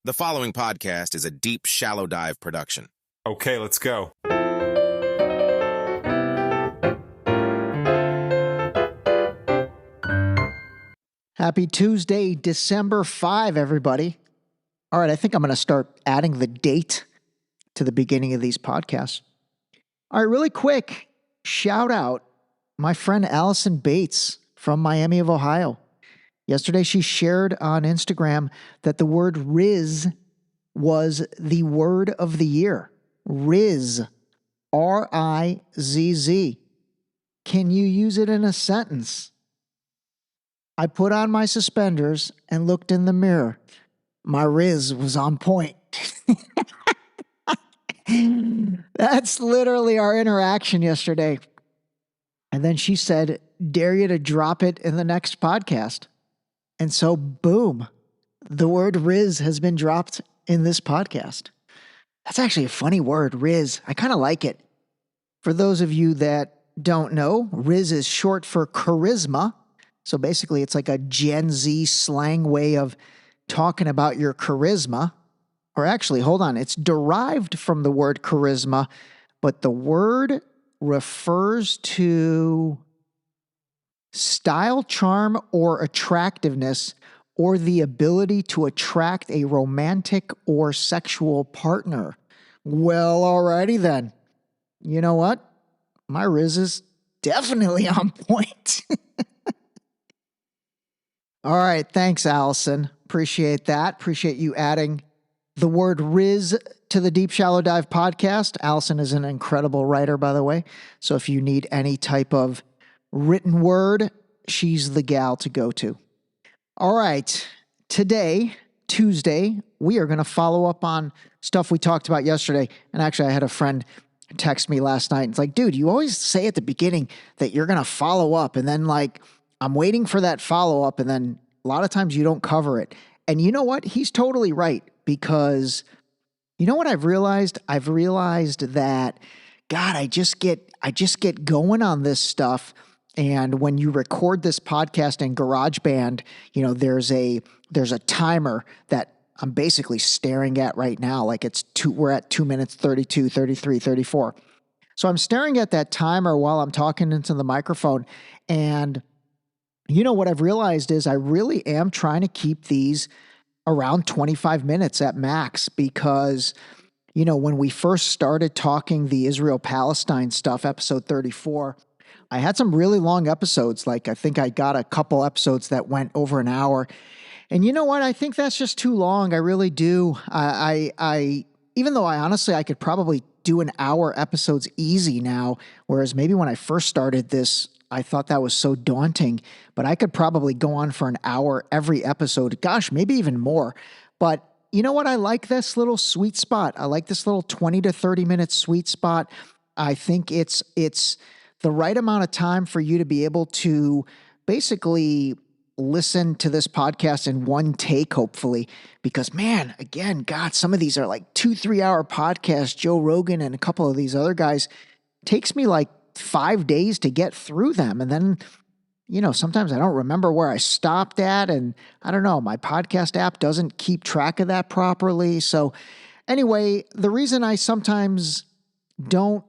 The following podcast is a deep, shallow dive production. Okay, let's go. Happy Tuesday, December 5, everybody. All right, I think I'm going to start adding the date to the beginning of these podcasts. All right, really quick, shout out my friend Allison Bates from Miami of Ohio. Yesterday, she shared on Instagram that the word Rizz was the word of the year. Rizz. R-I-Z-Z. Can you use it in a sentence? I put on my suspenders and looked in the mirror. My Rizz was on point. That's literally our interaction yesterday. And then she said, dare you to drop it in the next podcast. And so, boom, the word Rizz has been dropped in this podcast. That's actually a funny word, Rizz. I kind of like it. For those of you that don't know, Rizz is short for charisma. So basically, it's like a Gen Z slang way of talking about your charisma. Or actually, hold on, it's derived from the word charisma, but the word refers to style, charm, or attractiveness, or the ability to attract a romantic or sexual partner. Well, alrighty then. You know what? My Rizz is definitely on point. All right, thanks, Allison. Appreciate that. Appreciate you adding the word Rizz to the Deep Shallow Dive podcast. Allison is an incredible writer, by the way. So if you need any type of written word, she's the gal to go to. All right, today, Tuesday, we are going to follow up on stuff we talked about yesterday. And actually, I had a friend text me last night. It's like, dude, you always say at the beginning that you're going to follow up. And then I'm waiting for that follow up. And then a lot of times you don't cover it. And you know what? He's totally right, because you know what I've realized? I've realized that, God, I just get going on this stuff. And when you record this podcast in GarageBand, you know, there's a timer that I'm basically staring at right now. Like we're at 2 minutes, 32, 33, 34. So I'm staring at that timer while I'm talking into the microphone. And you know what I've realized is I really am trying to keep these around 25 minutes at max, because, you know, when we first started talking the Israel-Palestine stuff, episode 34, I had some really long episodes. Like, I think I got a couple episodes that went over an hour. And you know what? I think that's just too long. I really do. I even though I could probably do an hour episodes easy now, whereas maybe when I first started this, I thought that was so daunting, but I could probably go on for an hour every episode. Gosh, maybe even more. But you know what? I like this little sweet spot. I like this little 20 to 30 minute sweet spot. I think it's the right amount of time for you to be able to basically listen to this podcast in one take, hopefully, because man, again, God, some of these are like 2-3 hour podcasts. Joe Rogan and a couple of these other guys, takes me like 5 days to get through them. And then, you know, sometimes I don't remember where I stopped at, and I don't know, my podcast app doesn't keep track of that properly. So anyway, the reason I sometimes don't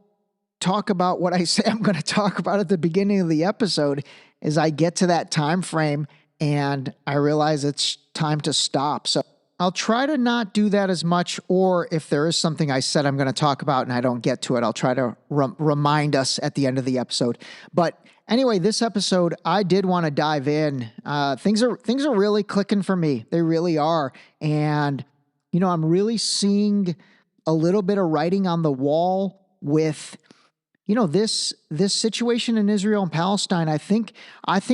talk about what I say I'm going to talk about at the beginning of the episode is I get to that time frame and I realize it's time to stop. So I'll try to not do that as much, or if there is something I said I'm going to talk about and I don't get to it, I'll try to remind us at the end of the episode. But anyway, this episode, I did want to dive in. Things are really clicking for me. They really are. And, you know, I'm really seeing a little bit of writing on the wall with, you know, this situation in Israel and Palestine. I think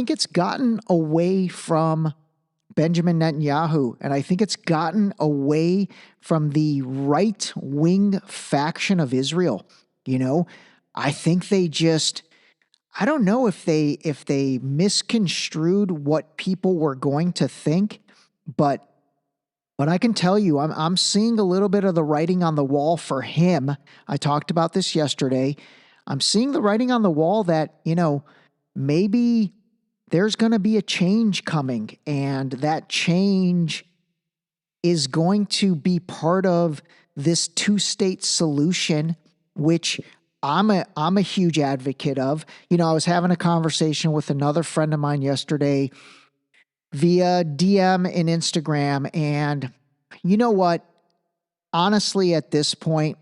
it's gotten away from Benjamin Netanyahu, and I think it's gotten away from the right-wing faction of Israel. You know, I think they just, I don't know if they misconstrued what people were going to think, but I can tell you, I'm seeing a little bit of the writing on the wall for him. I talked about this yesterday. I'm seeing the writing on the wall that, you know, maybe there's going to be a change coming, and that change is going to be part of this two-state solution, which I'm a huge advocate of. You know, I was having a conversation with another friend of mine yesterday via DM in Instagram, and you know what? Honestly, at this point,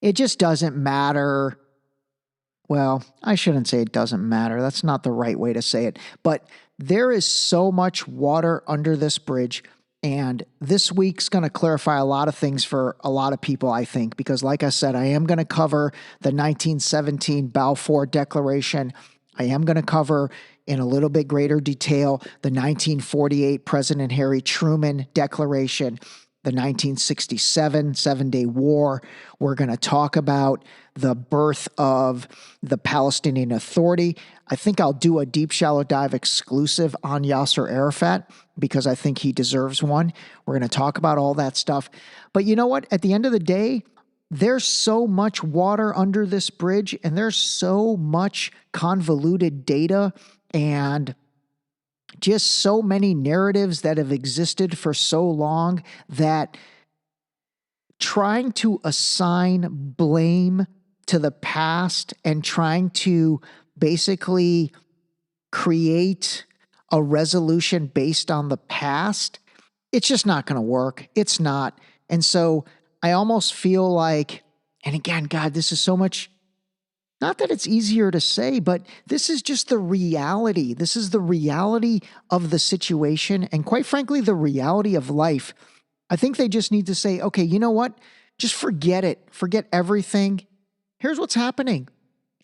it just doesn't matter. Well, I shouldn't say it doesn't matter. That's not the right way to say it. But there is so much water under this bridge. And this week's going to clarify a lot of things for a lot of people, I think, because like I said, I am going to cover the 1917 Balfour Declaration. I am going to cover in a little bit greater detail the 1948 President Harry Truman Declaration, the 1967 Seven-Day War. We're going to talk about the birth of the Palestinian Authority. I think I'll do a Deep Shallow Dive exclusive on Yasser Arafat because I think he deserves one. We're going to talk about all that stuff. But you know what? At the end of the day, there's so much water under this bridge, and there's so much convoluted data and just so many narratives that have existed for so long that trying to assign blame to the past and trying to basically create a resolution based on the past, it's just not going to work. It's not. And so I almost feel like, and again, God, this is so much, not that it's easier to say, but this is just the reality. This is the reality of the situation. And quite frankly, the reality of life. I think they just need to say, okay, you know what? Just forget it. Forget everything. Here's what's happening.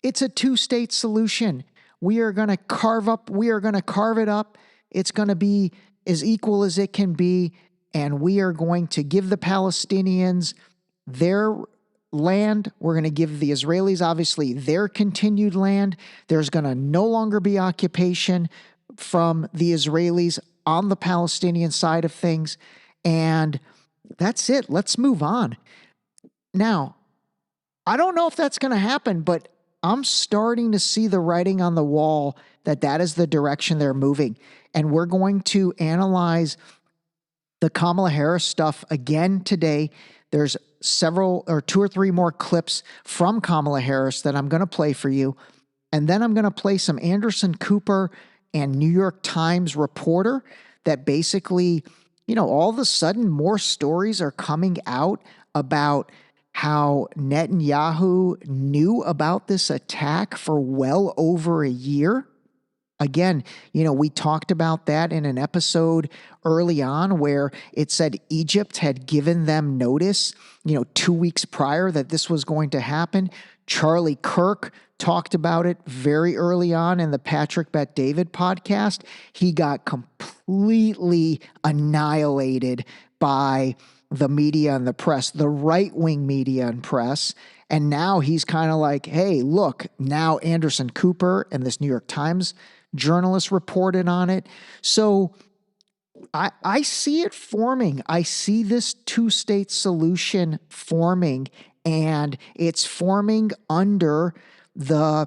It's a two-state solution. We are going to carve it up. It's going to be as equal as it can be. And we are going to give the Palestinians their land. We're going to give the Israelis, obviously, their continued land. There's going to no longer be occupation from the Israelis on the Palestinian side of things. And that's it. Let's move on. Now, I don't know if that's going to happen, but I'm starting to see the writing on the wall that is the direction they're moving. And we're going to analyze the Kamala Harris stuff again today. There's two or three more clips from Kamala Harris that I'm going to play for you. And then I'm going to play some Anderson Cooper and New York Times reporter that basically, you know, all of a sudden more stories are coming out about how Netanyahu knew about this attack for well over a year. Again, you know, we talked about that in an episode early on where it said Egypt had given them notice, 2 weeks prior that this was going to happen. Charlie Kirk talked about it very early on in the Patrick Bet David podcast. He got completely annihilated by the media and the press, the right-wing media and press. And now he's kind of like, hey, look, now Anderson Cooper and this New York Times journalist reported on it. So I see it forming. I see this two-state solution forming, and it's forming under the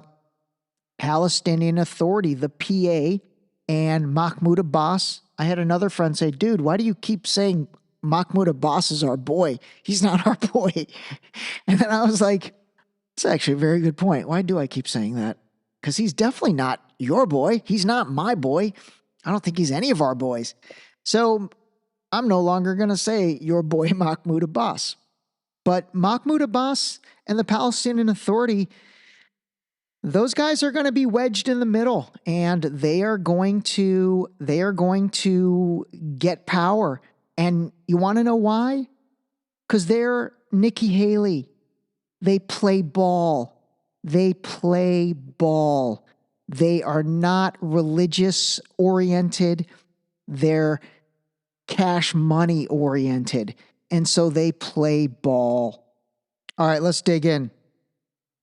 Palestinian Authority, the PA, and Mahmoud Abbas. I had another friend say, dude, why do you keep saying Mahmoud Abbas is our boy? He's not our boy. And then I was like, it's actually a very good point. Why do I keep saying that? Because he's definitely not your boy. He's not my boy. I don't think he's any of our boys. So I'm no longer going to say your boy Mahmoud Abbas. But Mahmoud Abbas and the Palestinian Authority, those guys are going to be wedged in the middle, and they are going to get power. And you want to know why? Because they're Nikki Haley. They play ball. They play ball. They are not religious oriented. They're cash money oriented. And so they play ball. All right, let's dig in.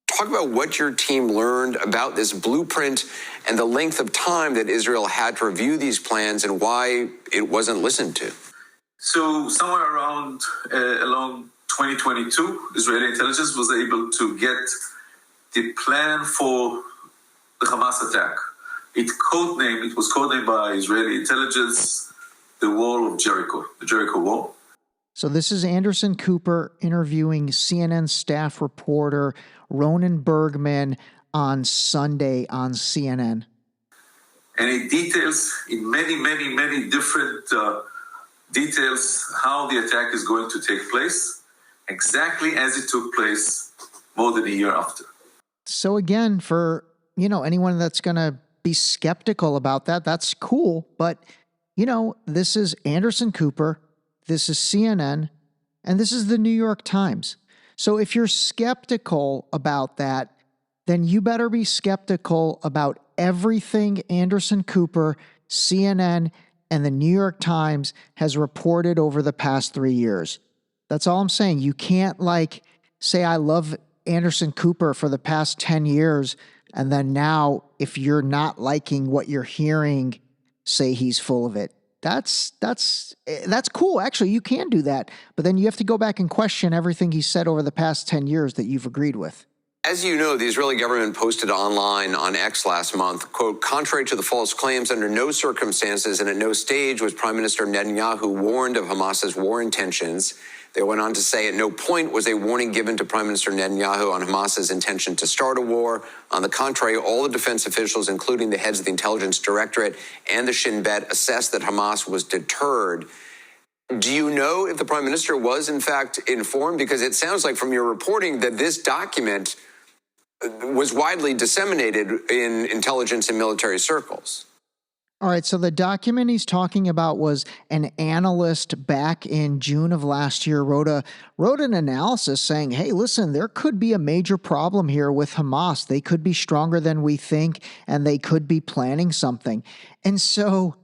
Talk about what your team learned about this blueprint and the length of time that Israel had to review these plans and why it wasn't listened to. So somewhere around along 2022, Israeli intelligence was able to get the plan for the Hamas attack. It was codenamed by Israeli intelligence the wall of Jericho, the Jericho Wall. So this is Anderson Cooper interviewing CNN staff reporter Ronan Bergman on Sunday on CNN. And it details in many different details how the attack is going to take place, exactly as it took place more than a year after. So again, for, anyone that's going to be skeptical about that, that's cool. But, this is Anderson Cooper, this is CNN, and this is the New York Times. So if you're skeptical about that, then you better be skeptical about everything Anderson Cooper, CNN, and the New York Times has reported over the past 3 years. That's all I'm saying. You can't say I love Anderson Cooper for the past 10 years, and then now if you're not liking what you're hearing, say he's full of it. That's cool. Actually, you can do that, but then you have to go back and question everything he said over the past 10 years that you've agreed with. As you know, the Israeli government posted online on X last month, quote, contrary to the false claims, under no circumstances and at no stage was Prime Minister Netanyahu warned of Hamas's war intentions. They went on to say at no point was a warning given to Prime Minister Netanyahu on Hamas's intention to start a war. On the contrary, all the defense officials, including the heads of the intelligence directorate and the Shin Bet, assessed that Hamas was deterred. Do you know if the Prime Minister was, in fact, informed? Because it sounds like from your reporting that this document was widely disseminated in intelligence and military circles. All right, so the document he's talking about was an analyst back in June of last year wrote an analysis saying, hey, listen, there could be a major problem here with Hamas. They could be stronger than we think, and they could be planning something. And so,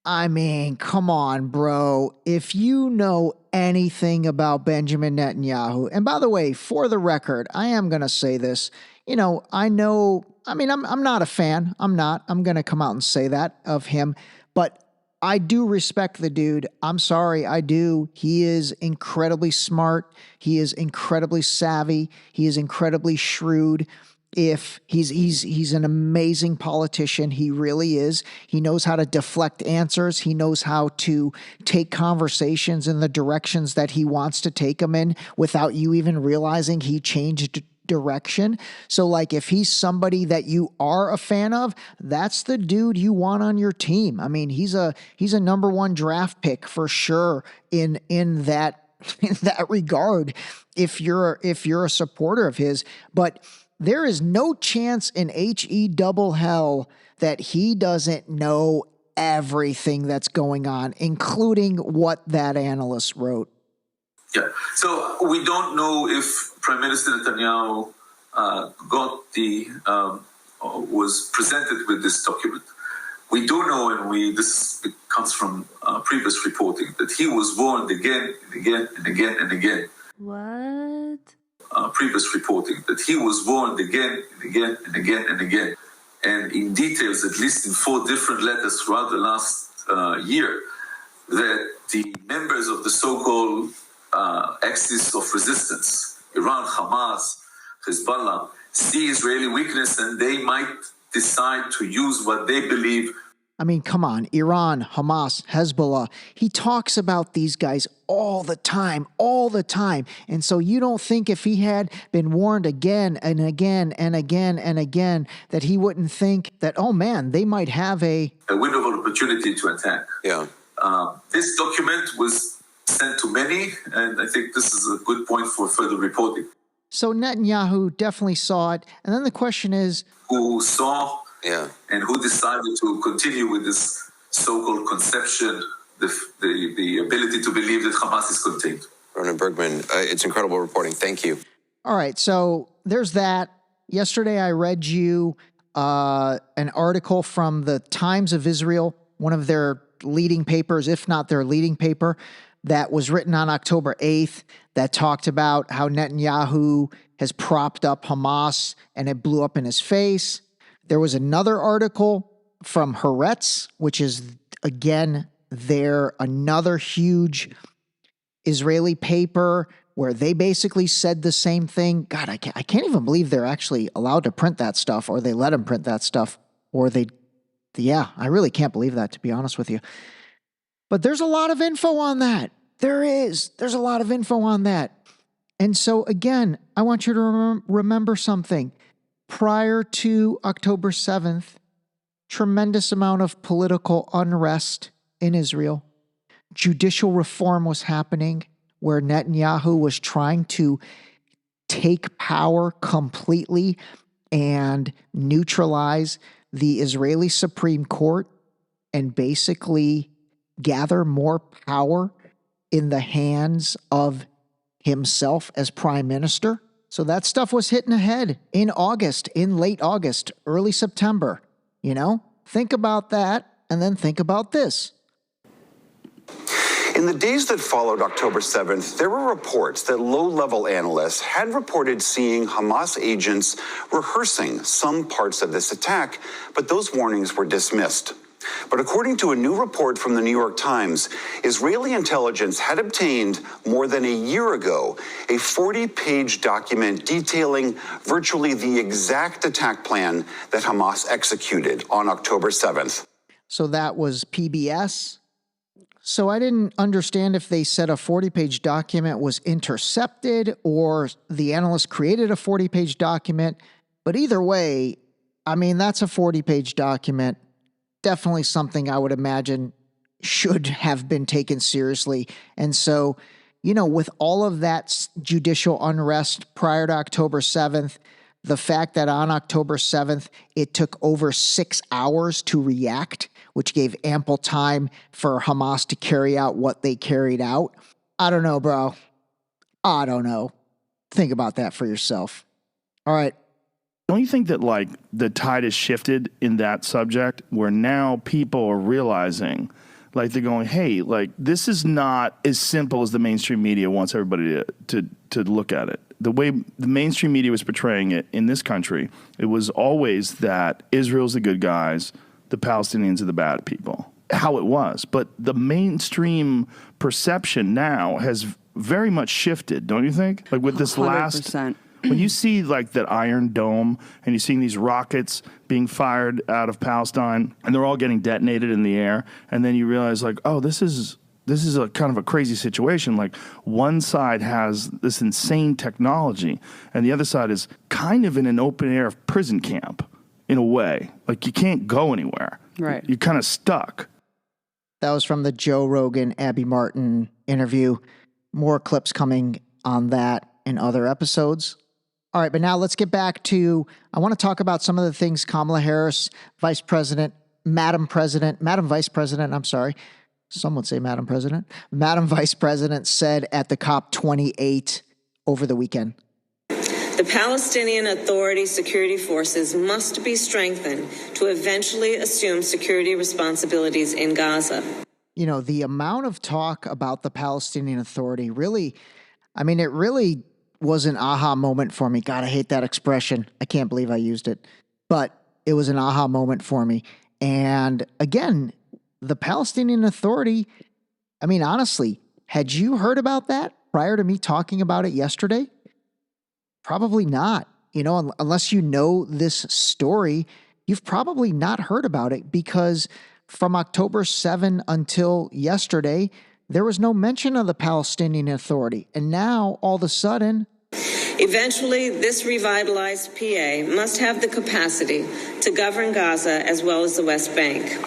I mean, come on, bro. If you know anything about Benjamin Netanyahu, and by the way, for the record, I am going to say this, I'm not a fan. I'm going to come out and say that of him, but I do respect the dude. I'm sorry, I do. He is incredibly smart. He is incredibly savvy. He is incredibly shrewd. If he's an amazing politician. He really is. He knows how to deflect answers. He knows how to take conversations in the directions that he wants to take them in without you even realizing he changed direction. So if he's somebody that you are a fan of, that's the dude you want on your team. I mean, he's a number one draft pick for sure in that regard if you're a supporter of his. But there is no chance in double hell that he doesn't know everything that's going on, including what that analyst wrote. Yeah. So we don't know if Prime Minister Netanyahu was presented with this document. We do know, and this comes from previous reporting, that he was warned again and again and again and again. What? Previous reporting that he was warned again and again and again and again, and in details, at least in 4 different letters throughout the last year, that the members of the so-called axis of resistance, Iran, Hamas, Hezbollah, see Israeli weakness and they might decide to use what they believe. I mean, come on, Iran, Hamas, Hezbollah. He talks about these guys all the time. And so you don't think if he had been warned again and again and again and again that he wouldn't think that, oh man, they might have a window of opportunity to attack. Yeah. This document was sent to many, and I think this is a good point for further reporting. So Netanyahu definitely saw it. And then the question is, who saw and who decided to continue with this so-called conception, the ability to believe that Hamas is contained. Ronan Bergman, it's incredible reporting. Thank you. All right, so there's that. Yesterday I read you an article from the Times of Israel, one of their leading papers, if not their leading paper, that was written on October 8th that talked about how Netanyahu has propped up Hamas and it blew up in his face. There was another article from Haaretz, which is, again, another huge Israeli paper where they basically said the same thing. God, I can't even believe they're actually allowed to print that stuff, or they let them print that stuff, or I really can't believe that, to be honest with you. But there's a lot of info on that. There's a lot of info on that. And so again, I want you to remember something. Prior to October 7th, tremendous amount of political unrest in Israel. Judicial reform was happening where Netanyahu was trying to take power completely and neutralize the Israeli Supreme Court and basically gather more power in the hands of himself as prime minister. So that stuff was hitting ahead in August, in late August, early September. You know, think about that and then think about this. In the days that followed October 7th, there were reports that low-level analysts had reported seeing Hamas agents rehearsing some parts of this attack, but those warnings were dismissed. But according to a new report from the New York Times, Israeli intelligence had obtained more than a year ago a 40-page document detailing virtually the exact attack plan that Hamas executed on October 7th. So that was PBS. So I didn't understand if they said a 40-page document was intercepted or the analyst created a 40-page document. But either way, I mean, that's a 40-page document. Definitely something I would imagine should have been taken seriously. And so, you know, with all of that judicial unrest prior to October 7th, the fact that on October 7th, it took over 6 hours to react, which gave ample time for Hamas to carry out what they carried out. I don't know, bro. I don't know. Think about that for yourself. All right. Don't you think that, like, the tide has shifted in that subject where now people are realizing, like, they're going, hey, like, this is not as simple as the mainstream media wants everybody to look at it. The way the mainstream media was portraying it in this country, it was always that Israel's the good guys, the Palestinians are the bad people. How it was. But the mainstream perception now has very much shifted, don't you think? Like with this 100%. When you see like that Iron Dome and you're seeing these rockets being fired out of Palestine and they're all getting detonated in the air, and then you realize like, oh, this is a kind of a crazy situation. Like one side has this insane technology and the other side is kind of in an open air prison camp in a way. Like you can't go anywhere. Right. You're kind of stuck. That was from the Joe Rogan, Abby Martin interview. More clips coming on that in other episodes. All right, but now let's get back to, I want to talk about some of the things Kamala Harris, Vice President, Madam Vice President, I'm sorry. Some would say Madam President. Madam Vice President said at the COP28 over the weekend. The Palestinian Authority security forces must be strengthened to eventually assume security responsibilities in Gaza. You know, the amount of talk about the Palestinian Authority really, I mean, it really was an aha moment for me. God, I hate that expression. I can't believe I used it. But it was an aha moment for me. And again, the Palestinian Authority, I mean, honestly, had you heard about that prior to me talking about it yesterday? Probably not. You know, unless you know this story, you've probably not heard about it because from October 7 until yesterday, there was no mention of the Palestinian Authority. And now, all of a sudden, eventually, this revitalized PA must have the capacity to govern Gaza as well as the West Bank.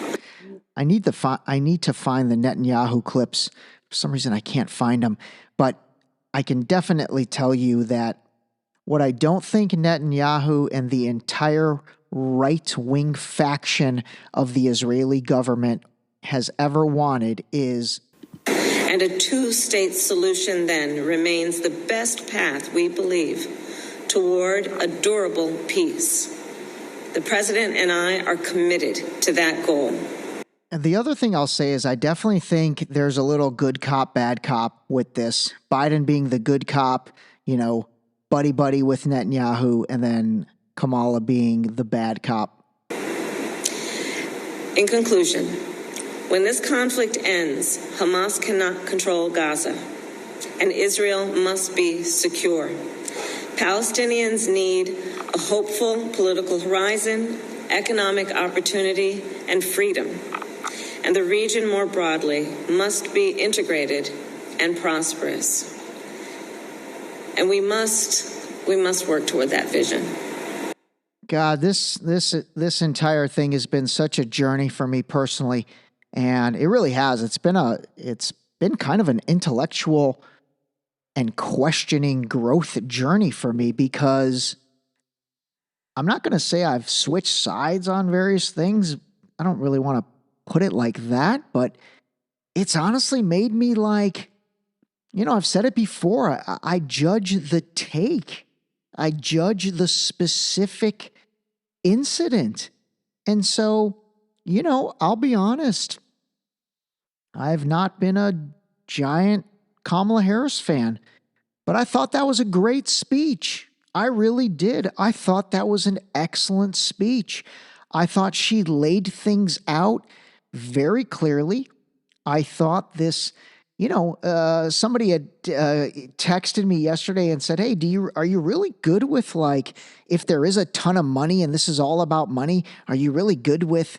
I need to find the Netanyahu clips. For some reason, I can't find them. But I can definitely tell you that what I don't think Netanyahu and the entire right-wing faction of the Israeli government has ever wanted is... And a two-state solution then remains the best path, we believe, toward a durable peace. The president and I are committed to that goal. And the other thing I'll say is I definitely think there's a little good cop, bad cop with this. Biden being the good cop, you know, buddy-buddy with Netanyahu, and then Kamala being the bad cop. In conclusion, when this conflict ends, Hamas cannot control Gaza, and Israel must be secure. Palestinians need a hopeful political horizon, economic opportunity, and freedom. and the region more broadly must be integrated and prosperous. And we must work toward that vision. God, this entire thing has been such a journey for me personally, and it really has. It's been kind of an intellectual and questioning growth journey for me, because I'm not going to say I've switched sides on various things. I don't really want to put it like that, but it's honestly made me like, I've said it before. I judge the take. I judge the specific incident. And so, I'll be honest. I've not been a giant Kamala Harris fan, but I thought that was a great speech. I really did. I thought that was an excellent speech. I thought she laid things out very clearly. I thought this, somebody had texted me yesterday and said, "Hey, are you really good with, like, if there is a ton of money and this is all about money, are you really good with,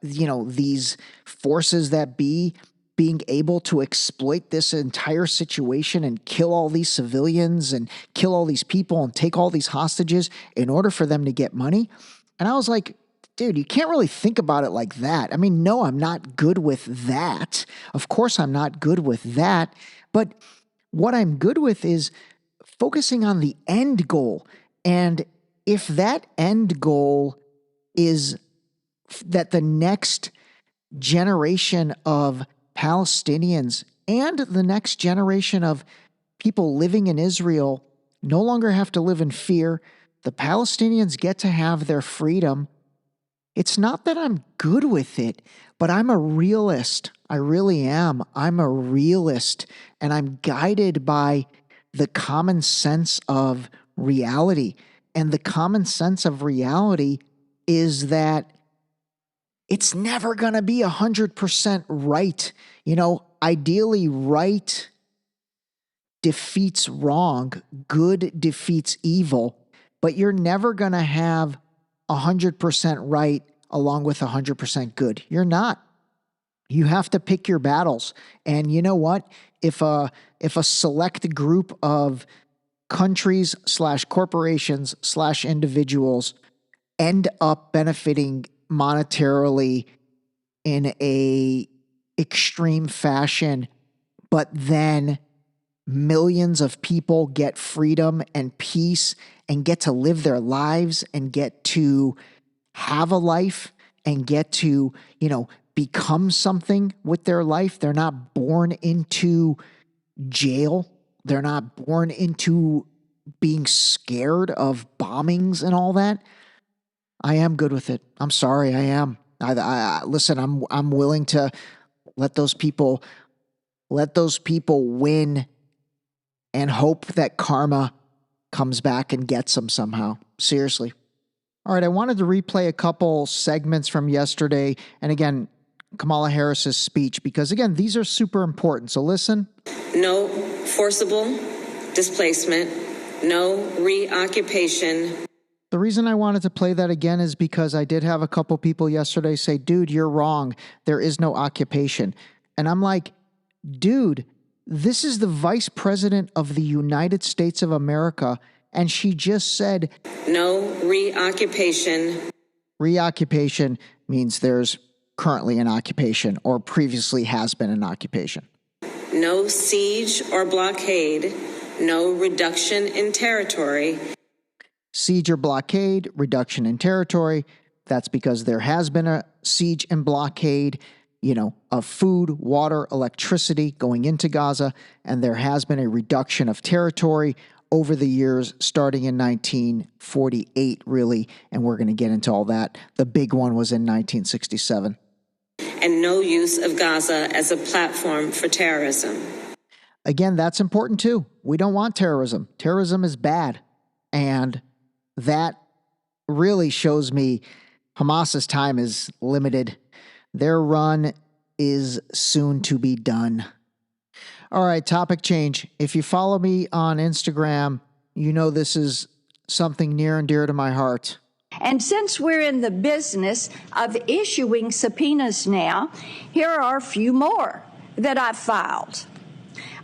these forces that be being able to exploit this entire situation and kill all these civilians and kill all these people and take all these hostages in order for them to get money?" And I was like, dude, you can't really think about it like that. I mean, no, I'm not good with that. Of course, I'm not good with that. But what I'm good with is focusing on the end goal. And if that end goal is that the next generation of Palestinians and the next generation of people living in Israel no longer have to live in fear, the Palestinians get to have their freedom. It's not that I'm good with it, but I'm a realist. I really am. I'm a realist, and I'm guided by the common sense of reality. And the common sense of reality is that it's never going to be 100% right. Ideally, right defeats wrong, good defeats evil, but you're never going to have 100% right along with 100% good. You're not. You have to pick your battles. And you know what? If a select group of countries / corporations / individuals end up benefiting monetarily in a extreme fashion, but then millions of people get freedom and peace and get to live their lives and get to have a life and get to, become something with their life. They're not born into jail. They're not born into being scared of bombings and all that. I am good with it. I'm sorry, I am. Listen, I'm willing to let those people win and hope that karma comes back and gets them somehow. Seriously. All right, I wanted to replay a couple segments from yesterday, and again, Kamala Harris's speech, because again, these are super important. So listen. No forcible displacement, no reoccupation. The reason I wanted to play that again is because I did have a couple people yesterday say, "Dude, you're wrong. There is no occupation." And I'm like, dude, this is the Vice President of the United States of America, and she just said, no reoccupation. Reoccupation means there's currently an occupation or previously has been an occupation. No siege or blockade, no reduction in territory. Siege or blockade, reduction in territory. That's because there has been a siege and blockade, of food, water, electricity going into Gaza, and there has been a reduction of territory over the years, starting in 1948, really, and we're going to get into all that. The big one was in 1967. And no use of Gaza as a platform for terrorism. Again, that's important too. We don't want terrorism. Terrorism is bad. And that really shows me Hamas's time is limited. Their run is soon to be done. All right, topic change. If you follow me on Instagram, you know this is something near and dear to my heart. And since we're in the business of issuing subpoenas now, here are a few more that I've filed.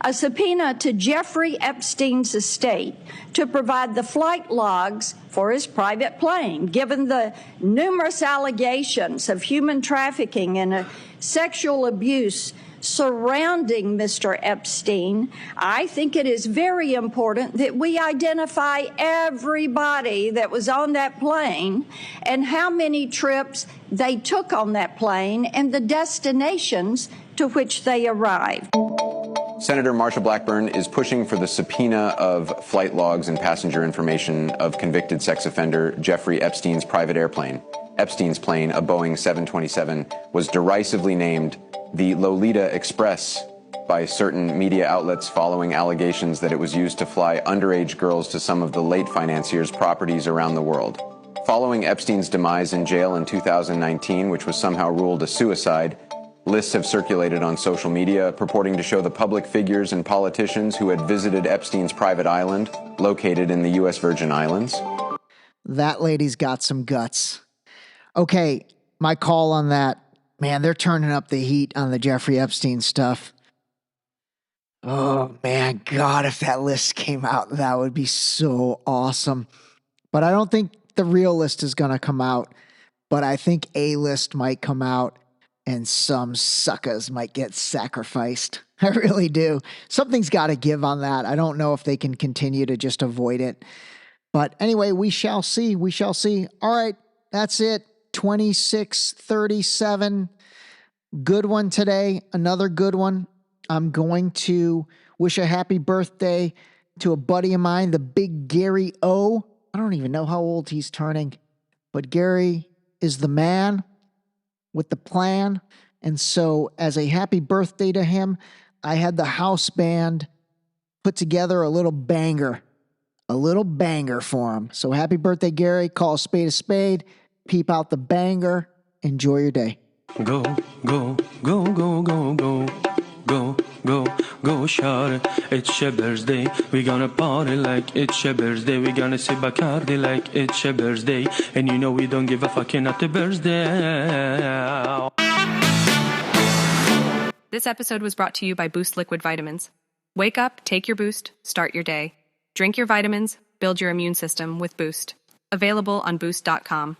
A subpoena to Jeffrey Epstein's estate to provide the flight logs for his private plane. Given the numerous allegations of human trafficking and sexual abuse surrounding Mr. Epstein, I think it is very important that we identify everybody that was on that plane and how many trips they took on that plane and the destinations to which they arrived. Senator Marsha Blackburn is pushing for the subpoena of flight logs and passenger information of convicted sex offender Jeffrey Epstein's private airplane. Epstein's plane, a Boeing 727, was derisively named the Lolita Express by certain media outlets following allegations that it was used to fly underage girls to some of the late financier's properties around the world. Following Epstein's demise in jail in 2019, which was somehow ruled a suicide, lists have circulated on social media purporting to show the public figures and politicians who had visited Epstein's private island, located in the U.S. Virgin Islands. That lady's got some guts. Okay, my call on that. Man, they're turning up the heat on the Jeffrey Epstein stuff. Oh, man, God, if that list came out, that would be so awesome. But I don't think the real list is going to come out. But I think a list might come out. And some suckers might get sacrificed. I really do. Something's got to give on that. I don't know if they can continue to just avoid it. But anyway, we shall see. We shall see. All right, that's it. 2637. Good one today. Another good one. I'm going to wish a happy birthday to a buddy of mine, the big Gary O. I don't even know how old he's turning. But Gary is the man with the plan. And so as a happy birthday to him, I had the house band put together a little banger for him. So happy birthday, Gary. Call a spade, peep out the banger. Enjoy your day. Go, go, go, go, go, go, go, go, go, shout. It's your birthday. We're gonna party like it's your birthday. We're gonna sip Bacardi like it's your birthday. And you know we don't give a fucking at the birthday. This episode was brought to you by Boost Liquid Vitamins. Wake up, take your Boost, start your day. Drink your vitamins, build your immune system with Boost. Available on Boost.com.